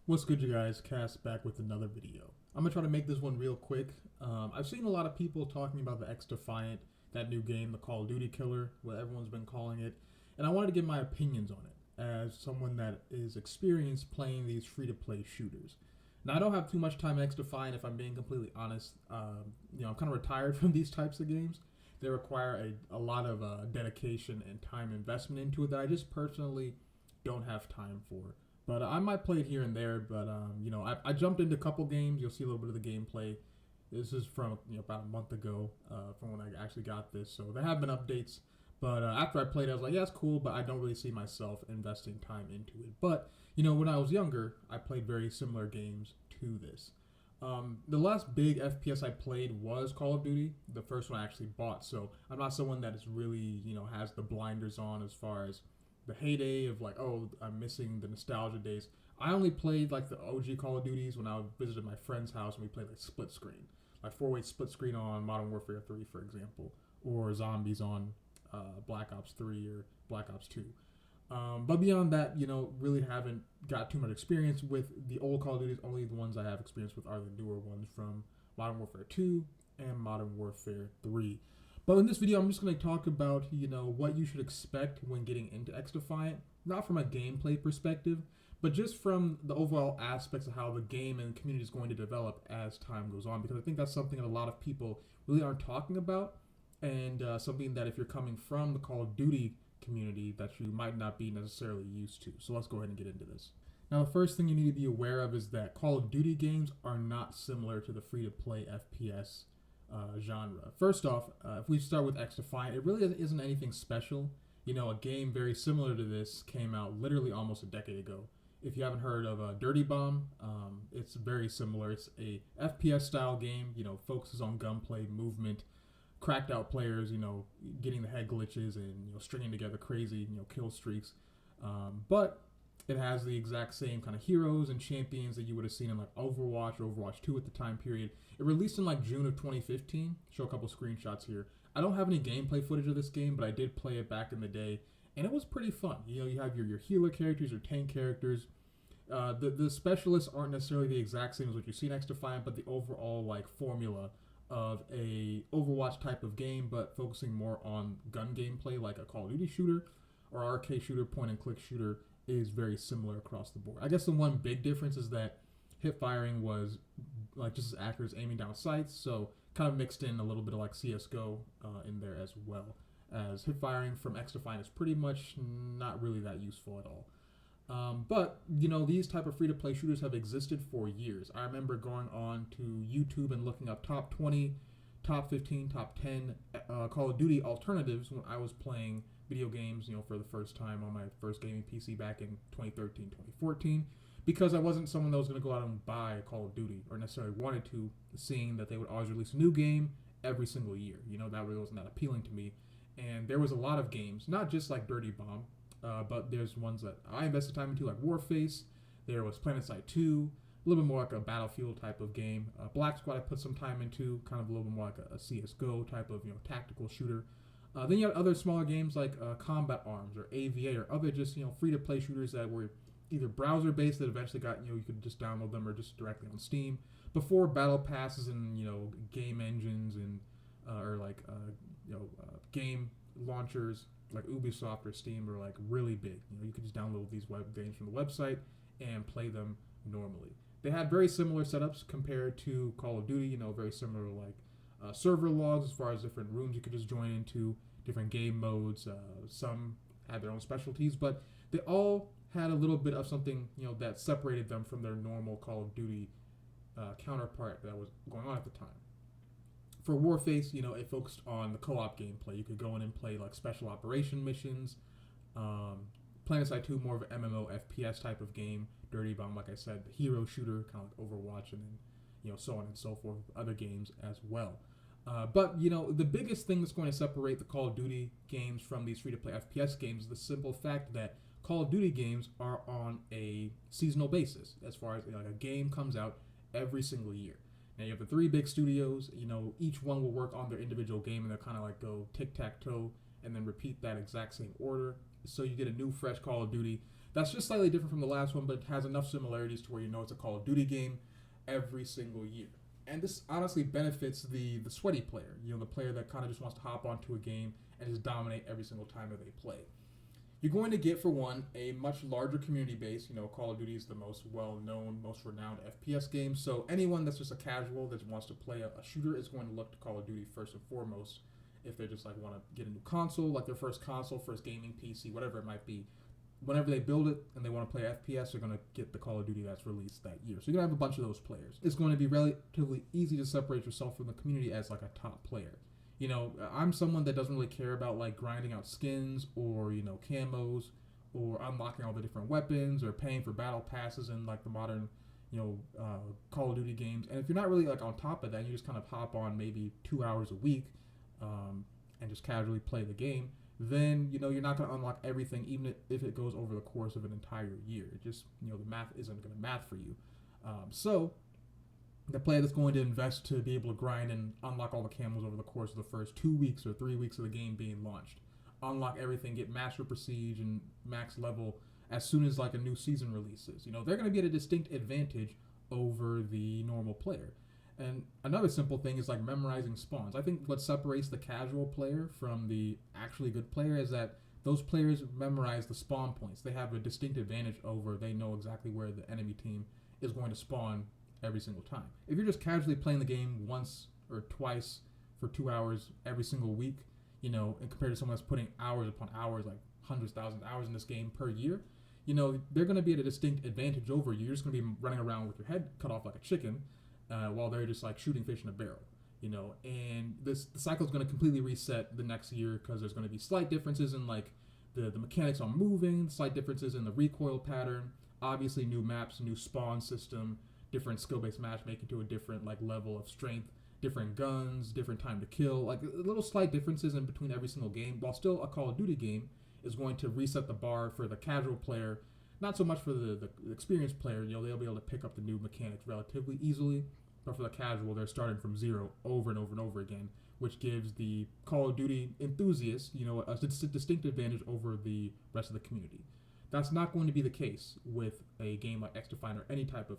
What's good, you guys? C.A.S.T back with another video. I'm gonna try to make this one real quick. I've seen a lot of people talking about the XDefiant, that new game, the Call of Duty killer, what everyone's been calling it, and I wanted to give my opinions on it as someone that is experienced playing these free-to-play shooters. Now, I don't have too much time in XDefiant, if I'm being completely honest. I'm kind of retired from these types of games. They require a lot of dedication and time investment into it that I just personally don't have time for. But I might play it here and there. But I jumped into a couple games. You'll see a little bit of the gameplay. This is from about a month ago, from when I actually got this. So there have been updates. But after I played it, I was like, yeah, it's cool, but I don't really see myself investing time into it. But when I was younger, I played very similar games to this. The last big FPS I played was Call of Duty, the first one I actually bought. So I'm not someone that is really, has the blinders on as far as the heyday of like, oh, I'm missing the nostalgia days. I only played like the OG Call of Duties when I visited my friend's house and we played like split screen, like four-way split screen on Modern Warfare 3, for example, or zombies on Black Ops 3 or Black Ops 2. But beyond that, really haven't got too much experience with the old Call of Duties. Only the ones I have experience with are the newer ones from Modern Warfare 2 and Modern Warfare 3. But in this video, I'm just going to talk about, what you should expect when getting into XDefiant, not from a gameplay perspective, but just from the overall aspects of how the game and community is going to develop as time goes on, because I think that's something that a lot of people really aren't talking about, and something that if you're coming from the Call of Duty community that you might not be necessarily used to. So let's go ahead and get into this. Now, the first thing you need to be aware of is that Call of Duty games are not similar to the free-to-play FPS genre. First off, if we start with XDefiant, it really isn't anything special. A game very similar to this came out literally almost a decade ago. If you haven't heard of Dirty Bomb, it's very similar. It's a FPS style game, focuses on gunplay, movement, cracked out players, getting the head glitches and stringing together crazy, kill streaks. But it has the exact same kind of heroes and champions that you would have seen in like Overwatch or Overwatch 2 at the time period. It released in like June of 2015. Show a couple screenshots here. I don't have any gameplay footage of this game, but I did play it back in the day, and it was pretty fun. You have your healer characters, your tank characters. The specialists aren't necessarily the exact same as what you see in XDefiant, but the overall like formula of a Overwatch type of game, but focusing more on gun gameplay like a Call of Duty shooter or arcade shooter, point and click shooter, is very similar across the board. I guess the one big difference is that hip firing was like just as accurate as aiming down sights, so kind of mixed in a little bit of like CSGO in there as well. As hip firing from XDefiant is pretty much not really that useful at all. But these type of free-to-play shooters have existed for years. I remember going on to YouTube and looking up top 20, top 15, top 10 Call of Duty alternatives when I was playing video games, for the first time on my first gaming PC back in 2013, 2014, because I wasn't someone that was going to go out and buy a Call of Duty or necessarily wanted to, seeing that they would always release a new game every single year. That really wasn't that appealing to me. And there was a lot of games, not just like Dirty Bomb, but there's ones that I invested time into, like Warface. There was PlanetSide 2, a little bit more like a Battlefield type of game. Black Squad I put some time into, kind of a little bit more like a CSGO type of tactical shooter. Then you have other smaller games like Combat Arms or AVA or other just free-to-play shooters that were either browser-based that eventually got you could just download them or just directly on Steam before battle passes and game engines and game launchers like Ubisoft or Steam are like really big. You could just download these web games from the website and play them normally. They had very similar setups compared to Call of Duty. Very similar like server logs as far as different rooms you could just join into, different game modes. Some had their own specialties, but they all had a little bit of something that separated them from their normal Call of Duty counterpart that was going on at the time. For Warface, it focused on the co-op gameplay. You could go in and play like special operation missions. PlanetSide 2, more of an MMO FPS type of game. Dirty Bomb, like I said, the hero shooter, kind of like Overwatch, and then so on and so forth with other games as well. But the biggest thing that's going to separate the Call of Duty games from these free-to-play FPS games is the simple fact that Call of Duty games are on a seasonal basis, as far as like a game comes out every single year. Now you have the three big studios. Each one will work on their individual game, and they'll kind of like go tic-tac-toe and then repeat that exact same order. So you get a new, fresh Call of Duty That's just slightly different from the last one, but it has enough similarities to where you know it's a Call of Duty game every single year. And this honestly benefits the sweaty player, the player that kind of just wants to hop onto a game and just dominate every single time that they play. You're going to get, for one, a much larger community base. Call of Duty is the most well-known, most renowned FPS game, so anyone that's just a casual that wants to play a shooter is going to look to Call of Duty first and foremost. If they just want to get a new console, like their first console, first gaming PC, whatever it might be, whenever they build it and they want to play FPS, they're going to get the Call of Duty that's released that year. So you're going to have a bunch of those players. It's going to be relatively easy to separate yourself from the community as a top player. I'm someone that doesn't really care about grinding out skins or, camos or unlocking all the different weapons or paying for battle passes in the modern, Call of Duty games. And if you're not really on top of that, you just kind of hop on maybe 2 hours a week and just casually play the game, then you're not going to unlock everything, even if it goes over the course of an entire year. It just the math isn't going to math for you. So the player that's going to invest to be able to grind and unlock all the camos over the course of the first 2 weeks or 3 weeks of the game being launched, unlock everything, get master prestige and max level as soon as a new season releases. They're going to be at a distinct advantage over the normal player. And another simple thing is memorizing spawns. I think what separates the casual player from the actually good player is that those players memorize the spawn points. They have a distinct advantage over, they know exactly where the enemy team is going to spawn every single time. If you're just casually playing the game once or twice for 2 hours every single week, and compared to someone that's putting hours upon hours, hundreds, thousands of hours in this game per year, they're going to be at a distinct advantage over you. You're just going to be running around with your head cut off like a chicken, while they're just shooting fish in a barrel, and the cycle is going to completely reset the next year because there's going to be slight differences in the mechanics on moving, slight differences in the recoil pattern, obviously new maps, new spawn system, different skill-based matchmaking to a different level of strength, different guns, different time to kill, little slight differences in between every single game, while still a Call of Duty game is going to reset the bar for the casual player, not so much for the experienced player. They'll be able to pick up the new mechanics relatively easily. But for the casual, they're starting from zero over and over and over again, which gives the Call of Duty enthusiasts, a distinct advantage over the rest of the community. That's not going to be the case with a game like XDefiant or any type of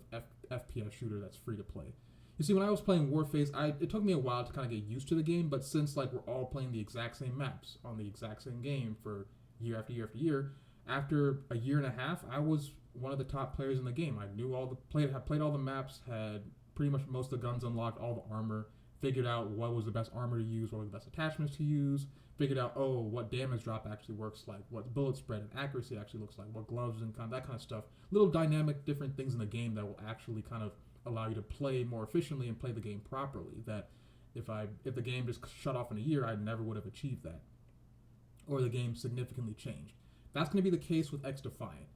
FPS shooter that's free to play. You see, when I was playing Warface, it took me a while to kind of get used to the game, but since we're all playing the exact same maps on the exact same game for year after year after year, after a year and a half, I was one of the top players in the game. I knew had played all the maps, had pretty much most of the guns unlocked, all the armor, figured out what was the best armor to use, what were the best attachments to use, figured out, what damage drop actually works like, what bullet spread and accuracy actually looks like, what gloves and that kind of stuff. Little dynamic different things in the game that will actually kind of allow you to play more efficiently and play the game properly, that if the game just shut off in a year, I never would have achieved that. Or the game significantly changed. That's going to be the case with XDefiant.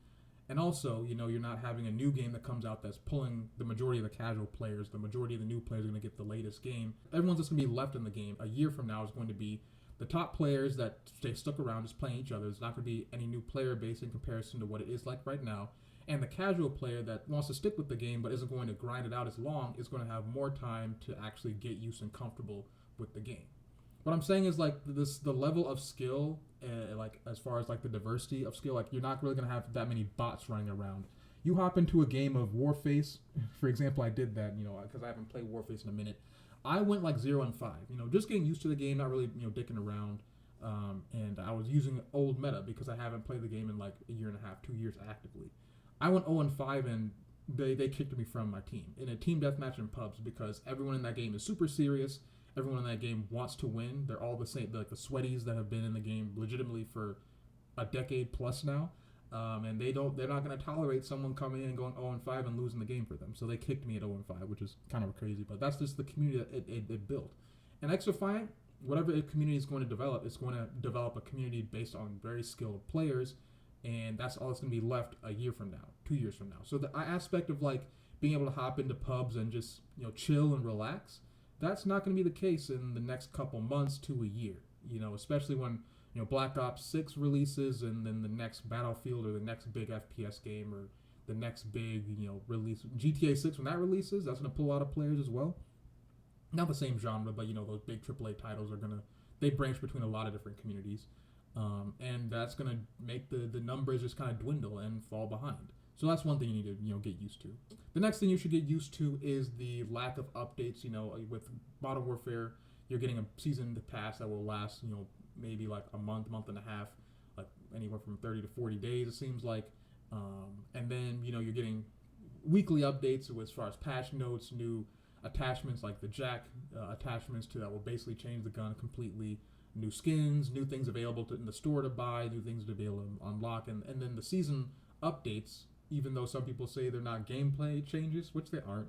And also, you're not having a new game that comes out that's pulling the majority of the casual players. The majority of the new players are going to get the latest game. Everyone's that's going to be left in the game a year from now is going to be the top players that stay stuck around just playing each other. There's not going to be any new player base in comparison to what it is like right now. And the casual player that wants to stick with the game but isn't going to grind it out as long is going to have more time to actually get used and comfortable with the game. What I'm saying is the level of skill, as far as the diversity of skill, you're not really gonna have that many bots running around. You hop into a game of Warface, for example. I did that, because I haven't played Warface in a minute. I went 0-5, just getting used to the game, not really dicking around, and I was using old meta because I haven't played the game in a year and a half, 2 years actively. I went 0-5 and they kicked me from my team in a team deathmatch in pubs because everyone in that game is super serious. Everyone in that game wants to win. They're all the same, the sweaties that have been in the game legitimately for a decade plus now, and they're not going to tolerate someone coming in and going 0-5 and losing the game for them. So they kicked me at 0-5, which is kind of crazy, but that's just the community that it built. And XDefiant, whatever a community is going to develop, it's going to develop a community based on very skilled players, and that's all that's going to be left a year from now, 2 years from now. So the aspect of being able to hop into pubs and just chill and relax, that's not going to be the case in the next couple months to a year, especially when, Black Ops 6 releases and then the next Battlefield or the next big FPS game or the next big, release. GTA 6, when that releases, that's going to pull a lot of players as well. Not the same genre, but, those big AAA titles they branch between a lot of different communities. And that's going to make the numbers just kind of dwindle and fall behind. So that's one thing you need to get used to. The next thing you should get used to is the lack of updates. With Modern Warfare, you're getting a season pass that will last maybe like a month and a half, like anywhere from 30 to 40 days it seems like. And then you're getting weekly updates as far as patch notes, new attachments like the jack attachments to that will basically change the gun completely, new skins, new things available in the store to buy, new things to be able to unlock, and then the season updates, even though some people say they're not gameplay changes, which they aren't,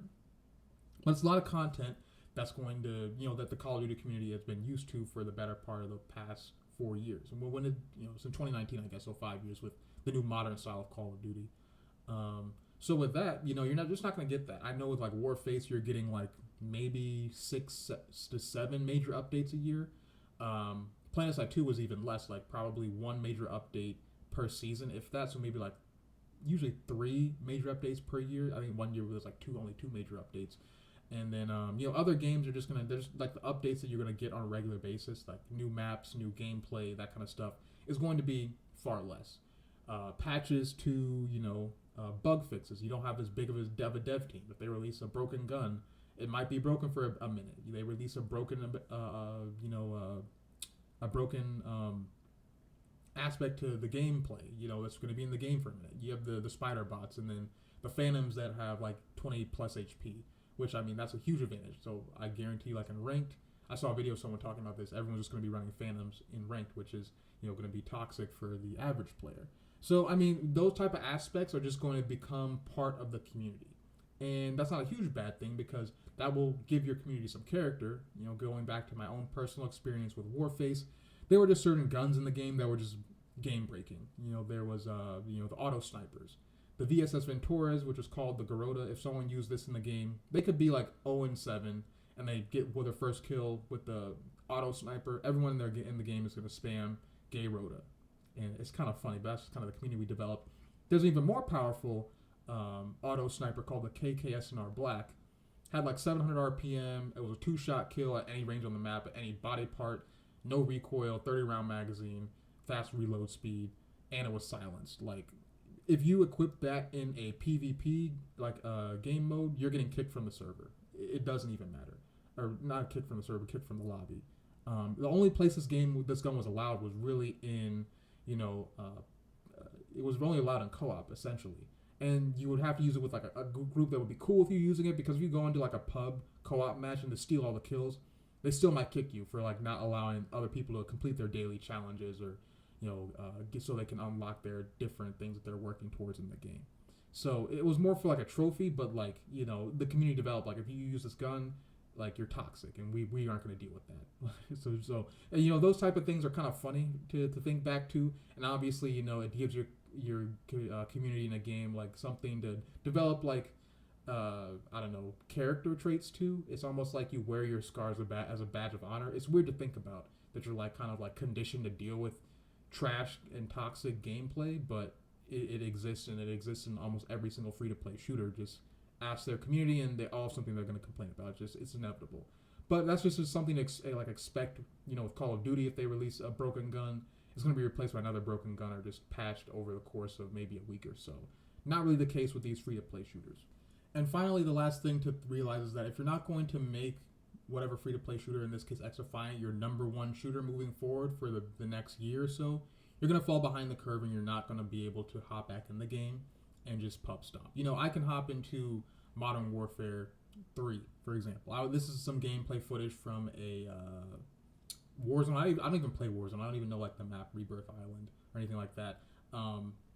but it's a lot of content that's going to, that the Call of Duty community has been used to for the better part of the past 4 years. And when it, since 2019, I guess, so 5 years with the new modern style of Call of Duty. So with that, you're not going to get that. I know with like Warface, you're getting like maybe 6 to 7 major updates a year. PlanetSide 2 was even less, like probably 1 major update per season, if that. So maybe like usually 3 major updates per year. I think 1 year was like only 2 major updates. And then other games are just there's like the updates that you're gonna get on a regular basis, like new maps, new gameplay, that kind of stuff, is going to be far less. Patches to bug fixes. You don't have as big of a dev team. If they release a broken gun, it might be broken for a minute. They release a broken aspect to the gameplay. That's going to be in the game for a minute. You have the spider bots, and then the phantoms that have like 20 plus HP, which I mean that's a huge advantage. So I guarantee, like in ranked, I saw a video of someone talking about this. Everyone's just going to be running phantoms in ranked, which is going to be toxic for the average player. So I mean those type of aspects are just going to become part of the community, and that's not a huge bad thing because that will give your community some character. Going back to my own personal experience with Warface, there were just certain guns in the game that were just game breaking. There was the auto snipers, the VSS Venturas, which was called the Garota. If someone used this in the game, they could be like 0-7, and they get their first kill with the auto sniper. Everyone in the game is going to spam Gay Rota, and it's kind of funny, but that's kind of the community we developed. There's an even more powerful auto sniper called the KKSNR Black. Had like 700 RPM. It was a 2-shot kill at any range on the map, at any body part, no recoil, 30-round magazine, fast reload speed, and it was silenced. Like, if you equip that in a PvP game mode, you're getting kicked from the server. It doesn't even matter, or not kicked from the server, kicked from the lobby. The only place this gun was allowed was really in, it was only allowed in co-op essentially, and you would have to use it with like a group that would be cool with you using it, because if you go into like a pub co-op match and to steal all the kills, they still might kick you for like not allowing other people to complete their daily challenges, or so they can unlock their different things that they're working towards in the game. So it was more for like a trophy, but like the community developed, like if you use this gun, like you're toxic, and we aren't going to deal with that. so and, those type of things are kind of funny to think back to, and obviously it gives your community in a game like something to develop, like I don't know, character traits too. It's almost like you wear your scars as a badge of honor. It's weird to think about that you're like kind of like conditioned to deal with trash and toxic gameplay, but it exists, and it exists in almost every single free-to-play shooter. Just ask their community, and they all have something they're going to complain about. It's inevitable. But that's just something to expect. With Call of Duty, if they release a broken gun, it's going to be replaced by another broken gun, or just patched over the course of maybe a week or so. Not really the case with these free-to-play shooters. And finally, the last thing to realize is that if you're not going to make whatever free-to-play shooter, in this case XDefiant, your number one shooter moving forward for the next year or so, you're going to fall behind the curve, and you're not going to be able to hop back in the game and just pub stomp. I can hop into Modern Warfare 3, for example. This is some gameplay footage from a Warzone. I don't even play Warzone. I don't even know like the map Rebirth Island or anything like that.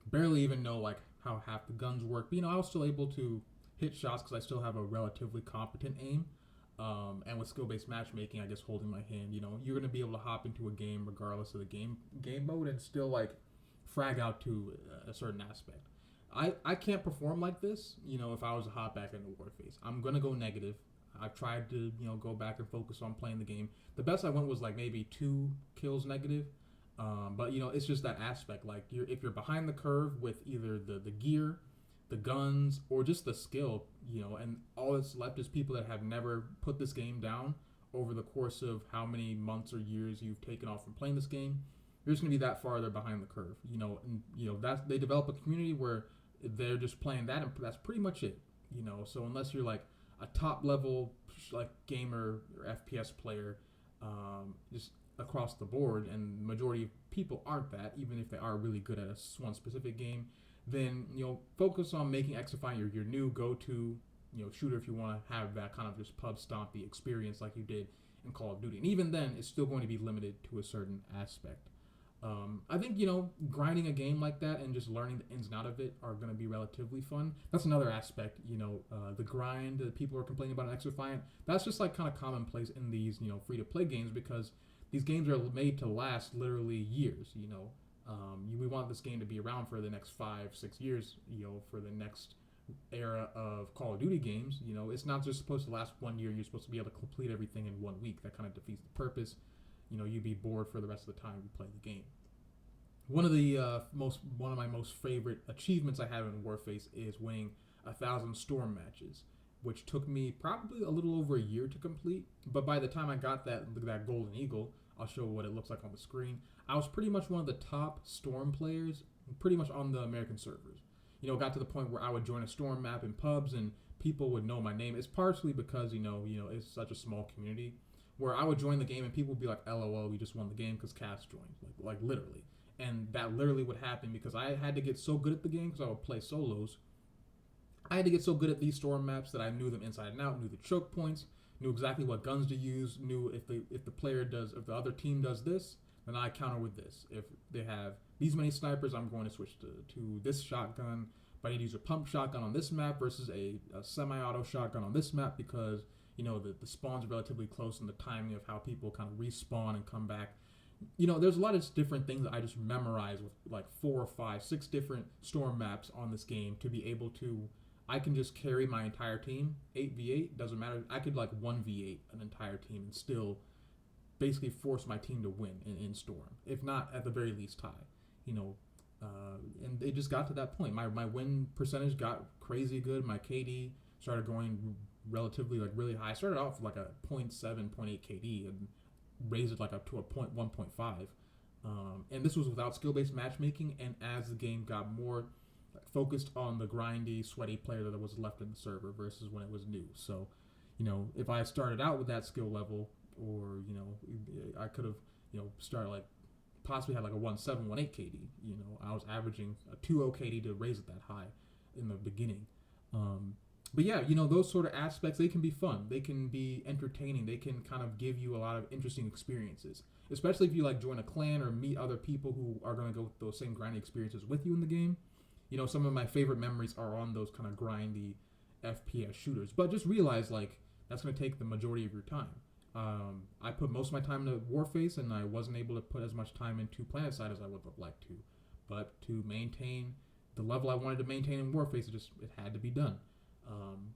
Barely even know like how half the guns work. But I was still able to hit shots because I still have a relatively competent aim. And with skill-based matchmaking, I guess holding my hand, you're going to be able to hop into a game regardless of the game mode and still like frag out to a certain aspect. I can't perform like this, if I was to hop back into Warface. I'm going to go negative. I've tried to, go back and focus on playing the game. The best I went was like maybe 2 kills negative. But, it's just that aspect. Like, if you're behind the curve with either the gear, the guns, or just the skill, and all that's left is people that have never put this game down over the course of how many months or years you've taken off from playing this game, you're just gonna be that farther behind the curve. And that's they develop a community where they're just playing that, and that's pretty much it. So unless you're like a top level like gamer or FPS player, just across the board, and the majority of people aren't that, even if they are really good at one specific game, then focus on making XDefiant your new go-to shooter if you want to have that kind of just pub stompy experience like you did in Call of Duty. And even then, it's still going to be limited to a certain aspect. I think grinding a game like that and just learning the ins and out of it are going to be relatively fun. That's another aspect. The grind that people are complaining about in XDefiant. That's just like kind of commonplace in these free to play games, because these games are made to last literally years. We want this game to be around for the next 5-6 years. For the next era of Call of Duty games. It's not just supposed to last 1 year. You're supposed to be able to complete everything in 1 week. That kind of defeats the purpose. You'd be bored for the rest of the time you play the game. One of my most favorite achievements I have in Warface is winning 1,000 storm matches, which took me probably a little over a year to complete. But by the time I got that golden eagle, I'll show what it looks like on the screen. I was pretty much one of the top storm players, pretty much on the American servers. Got to the point where I would join a storm map in pubs and people would know my name. It's partially because it's such a small community, where I would join the game and people would be like, "LOL, we just won the game because C.A.S.T joined," like literally. And that literally would happen because I had to get so good at the game, because I would play solos. I had to get so good at these storm maps that I knew them inside and out, knew the choke points, knew exactly what guns to use, knew if the other team does this, then I counter with this. If they have these many snipers, I'm going to switch to this shotgun. But I need to use a pump shotgun on this map versus a semi-auto shotgun on this map, because the spawns are relatively close, and the timing of how people kind of respawn and come back. There's a lot of different things that I just memorized with like 4 or 5, 6 different storm maps on this game to be able to. I can just carry my entire team 8v8, doesn't matter. I could like 1v8 an entire team and still basically force my team to win in storm, if not at the very least tie. And it just got to that point. My win percentage got crazy good. My KD started going relatively really high. I started off like a 0.7, 0.8 KD and raised it up to a 1.5. And this was without skill-based matchmaking, and as the game got more focused on the grindy, sweaty player that was left in the server versus when it was new. So, if I started out with that skill level, or, I could have, started possibly had a 1.7, 1.8 KD. I was averaging a 2.0 KD to raise it that high in the beginning. But yeah, those sort of aspects, they can be fun. They can be entertaining. They can kind of give you a lot of interesting experiences, especially if you join a clan or meet other people who are going to go with those same grindy experiences with you in the game. Some of my favorite memories are on those kind of grindy FPS shooters. But just realize that's going to take the majority of your time. I put most of my time into Warface, and I wasn't able to put as much time into PlanetSide as I would have liked to. But to maintain the level I wanted to maintain in Warface, it had to be done.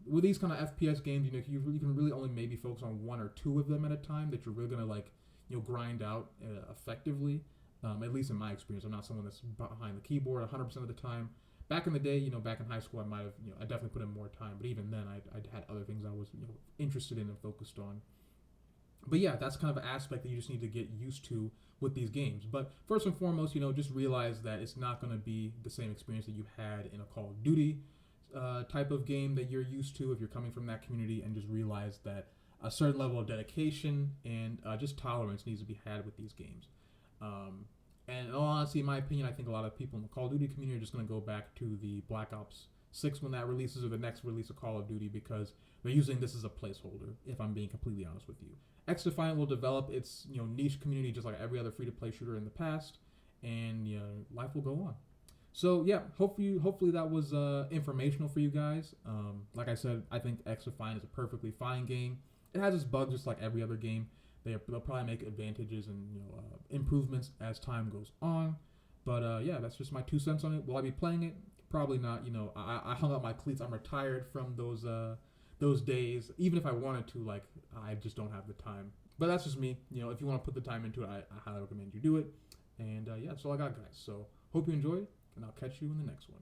With these kind of FPS games, you can really only maybe focus on 1 or 2 of them at a time that you're really gonna grind out effectively. At least in my experience, I'm not someone that's behind the keyboard 100% of the time. Back in the day, back in high school, I might have, I definitely put in more time. But even then, I had other things I was, interested in and focused on. But yeah, that's kind of an aspect that you just need to get used to with these games. But first and foremost, just realize that it's not going to be the same experience that you had in a Call of Duty type of game that you're used to if you're coming from that community, and just realize that a certain level of dedication and just tolerance needs to be had with these games. And in all honesty, in my opinion, I think a lot of people in the Call of Duty community are just going to go back to the Black Ops 6 when that releases, or the next release of Call of Duty, because they're using this as a placeholder, if I'm being completely honest with you. XDefiant will develop its niche community just like every other free-to-play shooter in the past, and life will go on. So yeah, hopefully that was informational for you guys. Like I said, I think XDefiant is a perfectly fine game. It has its bugs just like every other game. They'll probably make advantages and improvements as time goes on. But yeah, that's just my 2 cents on it. Will I be playing it? Probably not. I hung up my cleats. I'm retired from those days. Even if I wanted to, I just don't have the time. But that's just me. If you want to put the time into it, I highly recommend you do it. And yeah, that's all I got, guys. So hope you enjoyed, and I'll catch you in the next one.